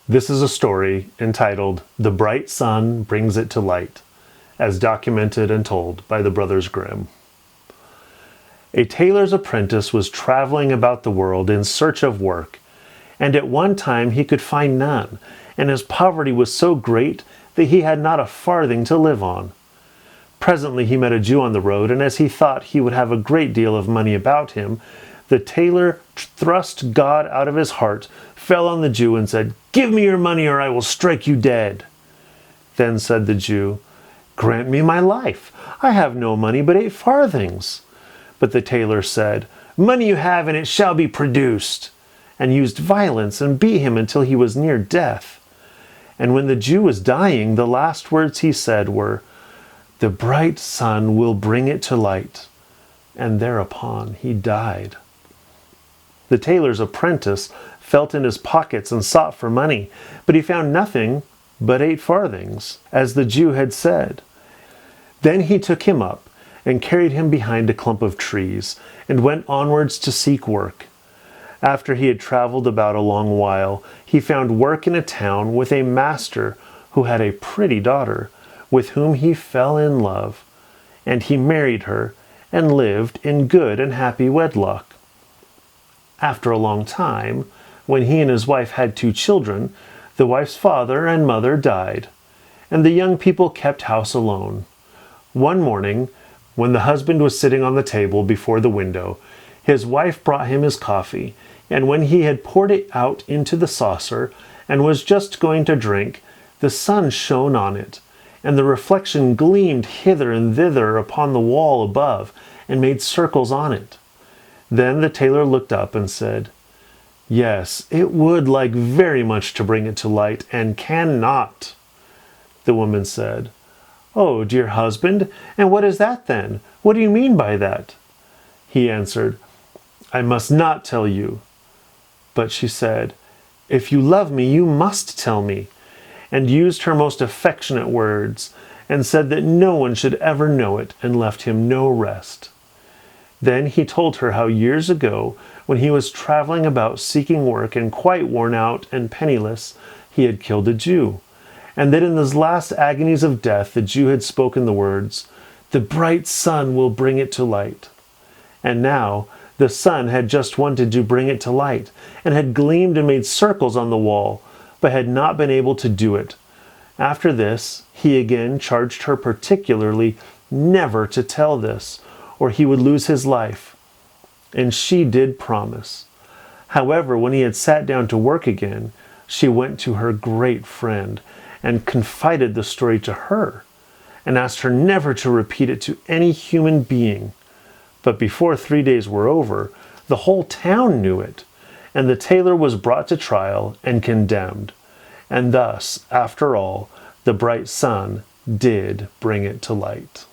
This is a story entitled "The Bright Sun Brings It to Light," as documented and told by the Brothers Grimm. A tailor's apprentice was traveling about the world in search of work, and at one time he could find none, and his poverty was so great that he had not a farthing to live on. Presently he met a Jew on the road, and as he thought he would have a great deal of money about him, the tailor thrust God out of his heart, fell on the Jew, and said, "Give me your money, or I will strike you dead." Then said the Jew, "Grant me my life. I have no money but 8 farthings. But the tailor said, "Money you have, and it shall be produced," and used violence and beat him until he was near death. And when the Jew was dying, the last words he said were, "The bright sun will bring it to light." And thereupon he died. The tailor's apprentice felt in his pockets and sought for money, but he found nothing but 8 farthings, as the Jew had said. Then he took him up and carried him behind a clump of trees, and went onwards to seek work. After he had traveled about a long while, he found work in a town with a master who had a pretty daughter, with whom he fell in love, and he married her and lived in good and happy wedlock. After a long time, when he and his wife had 2 children, the wife's father and mother died, and the young people kept house alone. One morning, when the husband was sitting on the table before the window, his wife brought him his coffee, and when he had poured it out into the saucer and was just going to drink, the sun shone on it, and the reflection gleamed hither and thither upon the wall above, and made circles on it. Then the tailor looked up and said, "Yes, it would like very much to bring it to light, and cannot." The woman said, "Oh, dear husband, and what is that then? What do you mean by that?" He answered, "I must not tell you." But she said, "If you love me, you must tell me," and used her most affectionate words, and said that no one should ever know it, and left him no rest. Then he told her how years ago, when he was traveling about seeking work and quite worn out and penniless, he had killed a Jew, and that in his last agonies of death the Jew had spoken the words, "The bright sun will bring it to light." And now the sun had just wanted to bring it to light, and had gleamed and made circles on the wall, but had not been able to do it. After this, he again charged her particularly never to tell this, or he would lose his life. And she did promise. However, when he had sat down to work again, she went to her great friend, and confided the story to her, and asked her never to repeat it to any human being. But before 3 days were over, the whole town knew it, and the tailor was brought to trial and condemned. And thus, after all, the bright sun did bring it to light.